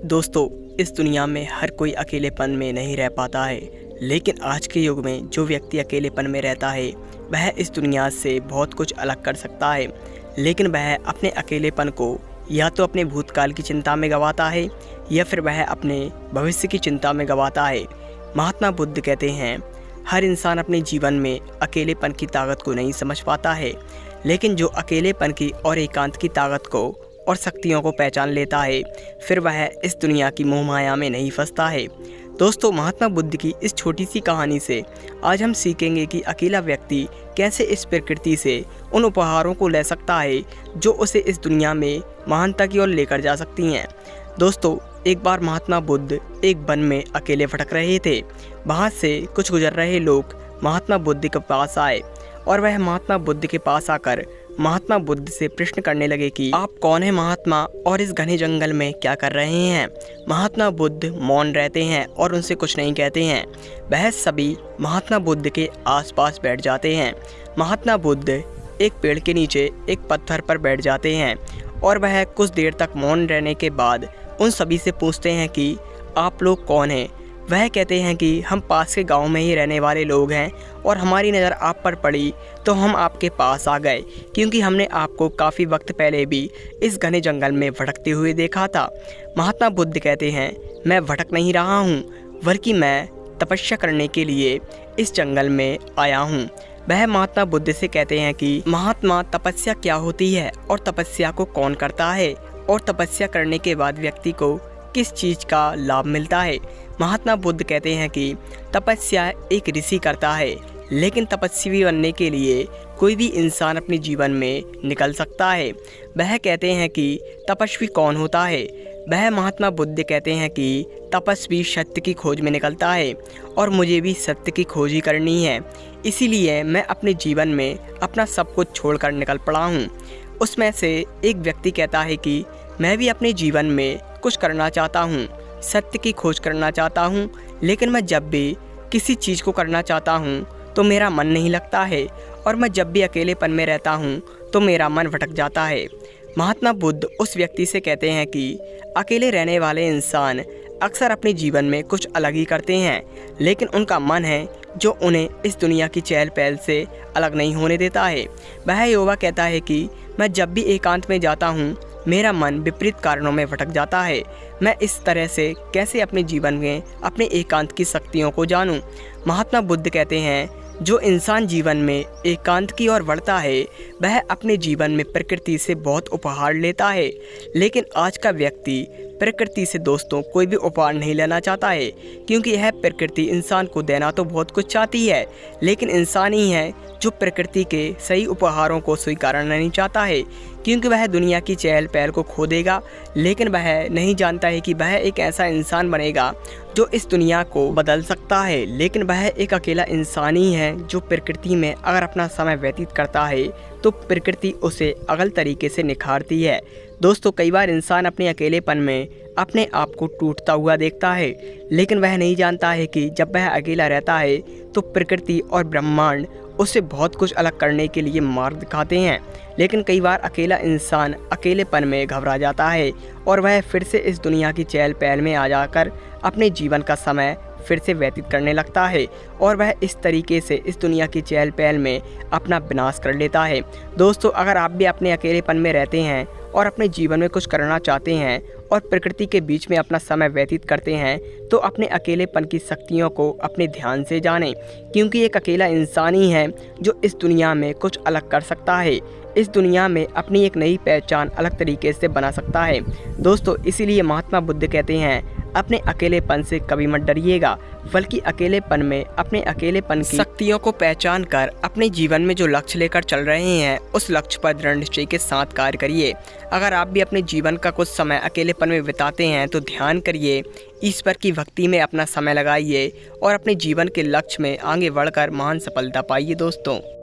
दोस्तों, इस दुनिया में हर कोई अकेलेपन में नहीं रह पाता है, लेकिन आज के युग में जो व्यक्ति अकेलेपन में रहता है वह इस दुनिया से बहुत कुछ अलग कर सकता है। लेकिन वह अपने अकेलेपन को या तो अपने भूतकाल की चिंता में गंवाता है या फिर वह अपने भविष्य की चिंता में गंवाता है। महात्मा बुद्ध कहते हैं, हर इंसान अपने जीवन में अकेलेपन की ताकत को नहीं समझ पाता है, लेकिन जो अकेलेपन की और एकांत की ताकत को और शक्तियों को पहचान लेता है फिर वह इस दुनिया की मोह माया में नहीं फंसता है। दोस्तों, महात्मा बुद्ध की इस छोटी सी कहानी से आज हम सीखेंगे कि अकेला व्यक्ति कैसे इस प्रकृति से उन उपहारों को ले सकता है जो उसे इस दुनिया में महानता की ओर लेकर जा सकती हैं। दोस्तों, एक बार महात्मा बुद्ध एक वन में अकेले भटक रहे थे। वहाँ से कुछ गुजर रहे लोग महात्मा बुद्ध के पास आए और वह महात्मा बुद्ध के पास आकर महात्मा बुद्ध से प्रश्न करने लगे कि आप कौन हैं महात्मा, और इस घने जंगल में क्या कर रहे हैं। महात्मा बुद्ध मौन रहते हैं और उनसे कुछ नहीं कहते हैं। वह सभी महात्मा बुद्ध के आसपास बैठ जाते हैं। महात्मा बुद्ध एक पेड़ के नीचे एक पत्थर पर बैठ जाते हैं और वह कुछ देर तक मौन रहने के बाद उन सभी से पूछते हैं कि आप लोग कौन हैं। वह कहते हैं कि हम पास के गांव में ही रहने वाले लोग हैं और हमारी नज़र आप पर पड़ी तो हम आपके पास आ गए, क्योंकि हमने आपको काफ़ी वक्त पहले भी इस घने जंगल में भटकते हुए देखा था। महात्मा बुद्ध कहते हैं, मैं भटक नहीं रहा हूँ, बल्कि मैं तपस्या करने के लिए इस जंगल में आया हूँ। वह महात्मा बुद्ध से कहते हैं कि महात्मा, तपस्या क्या होती है और तपस्या को कौन करता है, और तपस्या करने के बाद व्यक्ति को किस चीज़ का लाभ मिलता है। महात्मा बुद्ध कहते हैं कि तपस्या एक ऋषि करता है, लेकिन तपस्वी बनने के लिए कोई भी इंसान अपने जीवन में निकल सकता है। वह कहते हैं कि तपस्वी कौन होता है। वह महात्मा बुद्ध कहते हैं कि तपस्वी सत्य की खोज में निकलता है और मुझे भी सत्य की खोज ही करनी है, इसीलिए मैं अपने जीवन में अपना सब कुछ छोड़कर निकल पड़ा हूँ। उसमें से एक व्यक्ति कहता है कि मैं भी अपने जीवन में कुछ करना चाहता हूँ, सत्य की खोज करना चाहता हूँ, लेकिन मैं जब भी किसी चीज़ को करना चाहता हूँ तो मेरा मन नहीं लगता है, और मैं जब भी अकेलेपन में रहता हूँ तो मेरा मन भटक जाता है। महात्मा बुद्ध उस व्यक्ति से कहते हैं कि अकेले रहने वाले इंसान अक्सर अपने जीवन में कुछ अलग ही करते हैं, लेकिन उनका मन है जो उन्हें इस दुनिया की चहल पहल से अलग नहीं होने देता है। वह युवा कहता है कि मैं जब भी एकांत में जाता हूँ मेरा मन विपरीत कारणों में भटक जाता है। मैं इस तरह से कैसे अपने जीवन में अपने एकांत की शक्तियों को जानूं। महात्मा बुद्ध कहते हैं, जो इंसान जीवन में एकांत की ओर बढ़ता है वह अपने जीवन में प्रकृति से बहुत उपहार लेता है, लेकिन आज का व्यक्ति प्रकृति से दोस्तों कोई भी उपहार नहीं लेना चाहता है, क्योंकि यह प्रकृति इंसान को देना तो बहुत कुछ चाहती है, लेकिन इंसान ही है जो प्रकृति के सही उपहारों को स्वीकार नहीं चाहता है, क्योंकि वह दुनिया की चहल पहल को खो देगा, लेकिन वह नहीं जानता है कि वह एक ऐसा इंसान बनेगा जो इस दुनिया को बदल सकता है। लेकिन वह एक अकेला इंसान ही है जो प्रकृति में अगर अपना समय व्यतीत करता है तो प्रकृति उसे अगल तरीके से निखारती है। दोस्तों, कई बार इंसान अपने अकेलेपन में अपने आप को टूटता हुआ देखता है, लेकिन वह नहीं जानता है कि जब वह अकेला रहता है तो प्रकृति और ब्रह्मांड उसे बहुत कुछ अलग करने के लिए मार्ग दिखाते हैं। लेकिन कई बार अकेला इंसान अकेलेपन में घबरा जाता है और वह फिर से इस दुनिया की चहल पहल में आ जाकर अपने जीवन का समय फिर से व्यतीत करने लगता है और वह इस तरीके से इस दुनिया की चहल पहल में अपना विनाश कर लेता है। दोस्तों, अगर आप भी अपने अकेलेपन में रहते हैं और अपने जीवन में कुछ करना चाहते हैं और प्रकृति के बीच में अपना समय व्यतीत करते हैं तो अपने अकेलेपन की शक्तियों को अपने ध्यान से जानें, क्योंकि एक अकेला इंसान ही है जो इस दुनिया में कुछ अलग कर सकता है, इस दुनिया में अपनी एक नई पहचान अलग तरीके से बना सकता है। दोस्तों, इसीलिए महात्मा बुद्ध कहते हैं, अपने अकेलेपन से कभी मत डरिएगा, बल्कि अकेलेपन में अपने अकेलेपन की शक्तियों को पहचान कर अपने जीवन में जो लक्ष्य लेकर चल रहे हैं उस लक्ष्य पर दृढ़ निश्चय के साथ कार्य करिए। अगर आप भी अपने जीवन का कुछ समय अकेलेपन में बिताते हैं तो ध्यान करिए, ईश्वर की भक्ति में अपना समय लगाइए और अपने जीवन के लक्ष्य में आगे बढ़कर महान सफलता पाइए। दोस्तों।